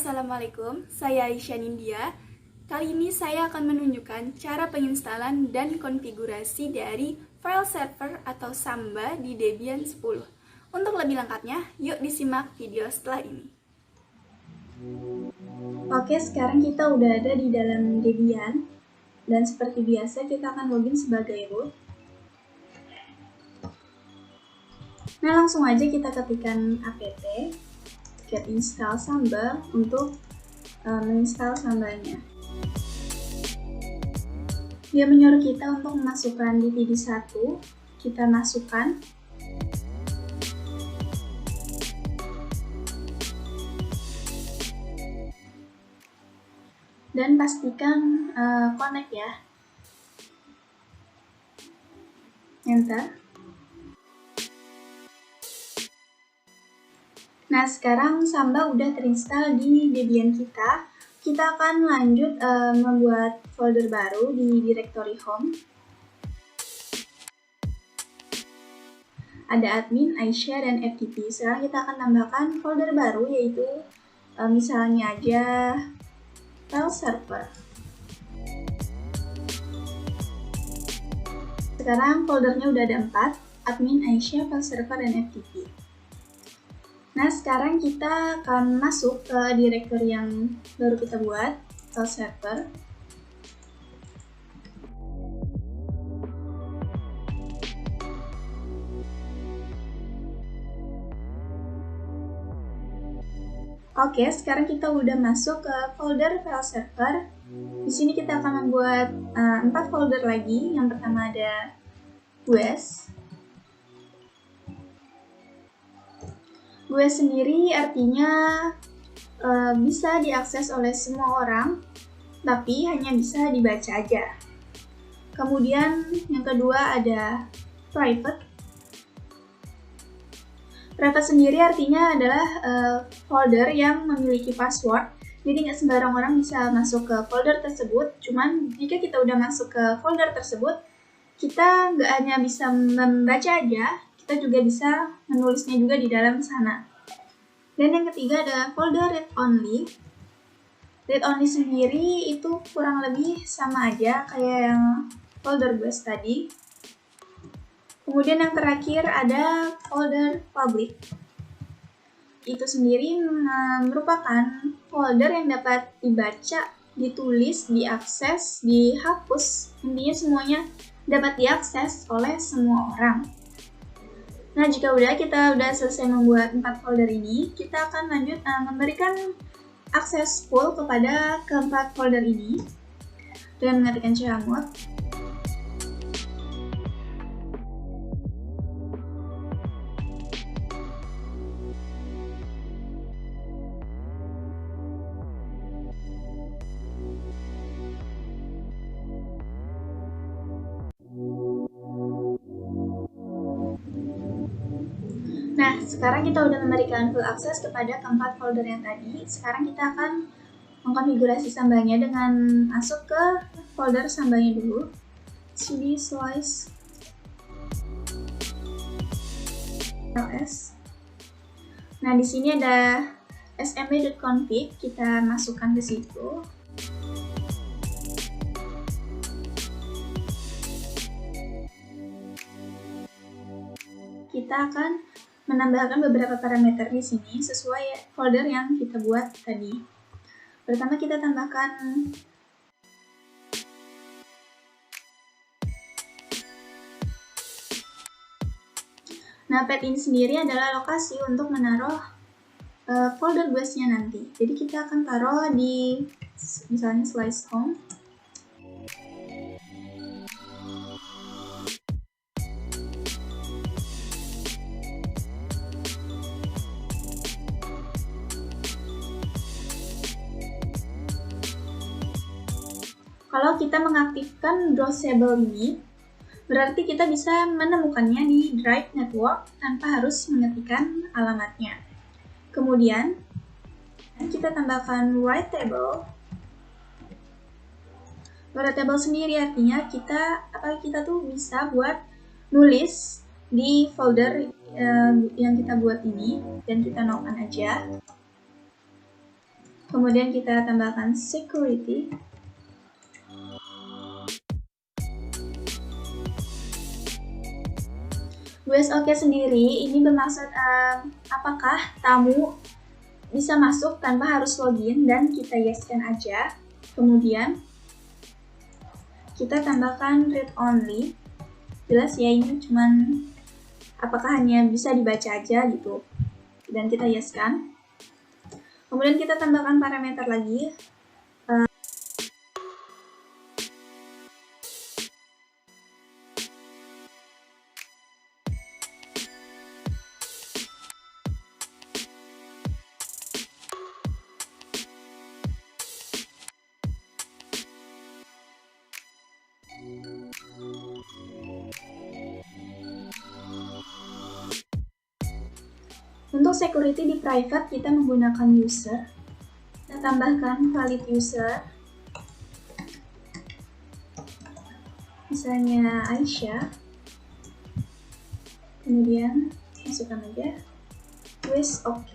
Assalamualaikum, saya Aisyah Nindya. Kali ini saya akan menunjukkan cara penginstalan dan konfigurasi dari file server atau Samba di Debian 10. Untuk lebih lengkapnya, yuk disimak video setelah ini. Oke, sekarang kita udah ada di dalam Debian. Dan seperti biasa, kita akan login sebagai root. Nah, langsung aja kita ketikkan apt get install Samba untuk menginstal Sambanya. Dia menyuruh kita untuk memasukkan DTD1, kita masukkan. Dan pastikan connect ya. Enter. Nah, sekarang Samba udah terinstall di Debian kita. Kita akan lanjut membuat folder baru di directory home. Ada admin, Aisyah, dan FTP. Sekarang kita akan tambahkan folder baru, yaitu misalnya aja file server. Sekarang foldernya udah ada 4, admin, Aisyah, file server, dan FTP. Nah, sekarang kita akan masuk ke directory yang baru kita buat, file server. Oke, sekarang kita udah masuk ke folder file server. Di sini kita akan membuat 4 folder lagi. Yang pertama ada GUES. GUES sendiri artinya bisa diakses oleh semua orang, tapi hanya bisa dibaca aja. Kemudian yang kedua ada private. Private sendiri artinya adalah folder yang memiliki password, jadi nggak sembarang orang bisa masuk ke folder tersebut. Cuman jika kita udah masuk ke folder tersebut, kita nggak hanya bisa membaca aja, kita juga bisa menulisnya juga di dalam sana. Dan yang ketiga ada folder read only. Read only sendiri itu kurang lebih sama aja kayak yang folder GUES tadi. Kemudian yang terakhir ada folder public. Itu sendiri merupakan folder yang dapat dibaca, ditulis, diakses, dihapus. Intinya semuanya dapat diakses oleh semua orang. Nah, jika kita udah selesai membuat 4 folder ini, kita akan lanjut memberikan akses full kepada keempat folder ini dengan mengetikkan chmod. Nah, sekarang kita udah memberikan full akses kepada keempat folder yang tadi. Sekarang kita akan mengkonfigurasi Sambanya dengan masuk ke folder Sambanya dulu. cd slice ls. Nah, di sini ada smb.config, kita masukkan ke situ. Kita akan menambahkan beberapa parameter di sini sesuai folder yang kita buat tadi. Pertama kita tambahkan pad ini sendiri adalah lokasi untuk menaruh folder GUES-nya nanti. Jadi kita akan taruh di misalnya slice home. Kalau kita mengaktifkan browsable ini, berarti kita bisa menemukannya di drive network tanpa harus mengetikkan alamatnya. Kemudian, kita tambahkan writable. Writable sendiri artinya kita tuh bisa buat nulis di folder yang kita buat ini, dan kita no-an aja. Kemudian kita tambahkan security. WSOK sendiri ini bermaksud apakah tamu bisa masuk tanpa harus login, dan kita yeskan aja. Kemudian kita tambahkan read only. Jelas ya, ini cuman apakah hanya bisa dibaca aja gitu, dan kita yeskan. Kemudian kita tambahkan parameter lagi. Untuk security di private kita menggunakan user. Kita tambahkan valid user. Misalnya Aisyah. Kemudian masukkan aja WSOK.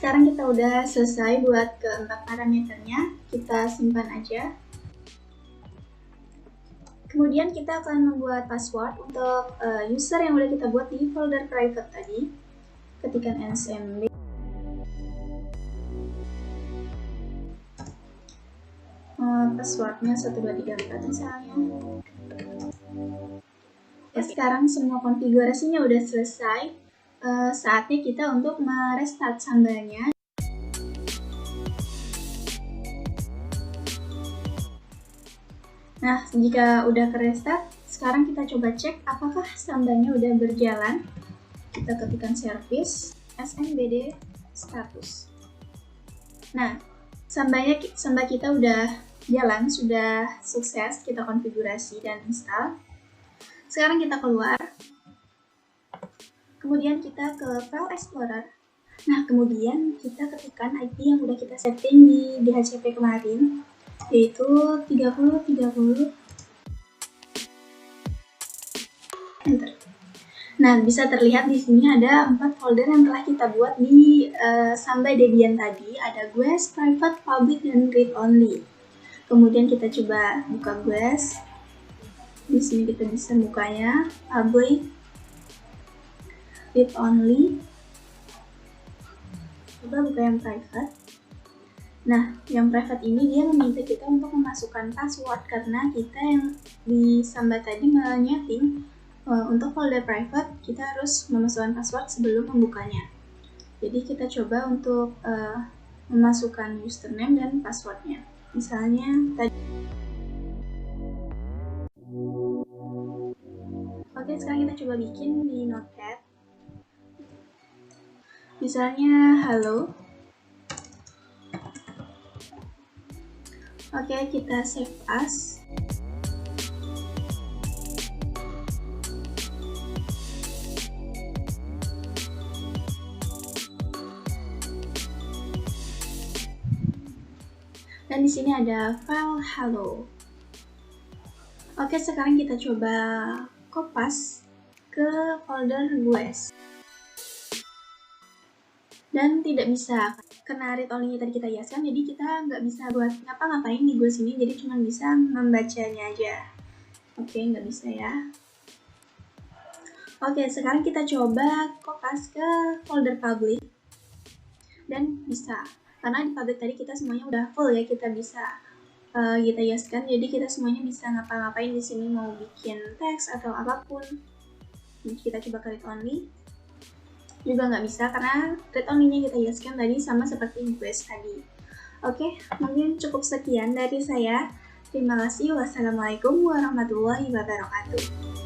Sekarang kita udah selesai buat keempat parameternya, kita simpan aja. Kemudian kita akan membuat password untuk user yang udah kita buat di folder private tadi. Ketikkan nsmb. Passwordnya 1234 misalnya. Ya, sekarang semua konfigurasinya udah selesai. Saatnya kita untuk merestart Sambalnya. Nah, jika udah ke-restart, sekarang kita coba cek apakah Sambalnya udah berjalan. Kita ketikkan service snbd status. Nah, Samba kita udah jalan, sudah sukses kita konfigurasi dan install. Sekarang kita keluar. Kemudian kita ke File Explorer. Nah, kemudian kita ketikkan IP yang udah kita setting di DHCP kemarin, yaitu 3030. Enter. Nah, bisa terlihat di sini ada 4 folder yang telah kita buat di Samba Debian tadi. Ada GWES, Private, Public, dan Read Only. Kemudian kita coba buka GWES. Di sini kita bisa bukanya Public, Read Only. Coba buka yang Private. Nah, yang private ini dia meminta kita untuk memasukkan password karena kita yang di Samba tadi menyeting untuk folder private kita harus memasukkan password sebelum membukanya. Jadi kita coba untuk memasukkan username dan passwordnya. Misalnya tadi. Oke, sekarang kita coba bikin di Notepad. Misalnya halo. Oke, kita save as. Dan di sini ada file hello. Oke, sekarang kita coba kopas ke folder GUES. Dan tidak bisa, karena read only-nya tadi kita hiaskan, jadi kita nggak bisa buat ngapa-ngapain di GUES ini, jadi cuma bisa membacanya aja. Oke, nggak bisa ya. Oke, sekarang kita coba kopas ke folder public. Dan bisa, karena di public tadi kita semuanya udah full ya, kita bisa kita hiaskan, jadi kita semuanya bisa ngapa-ngapain di sini, mau bikin teks atau apapun. Jadi kita coba ke read only. Juga nggak bisa karena read only-nya kita hiaskan tadi sama seperti GUES tadi. Oke, mungkin cukup sekian dari saya. Terima kasih. Wassalamualaikum warahmatullahi wabarakatuh.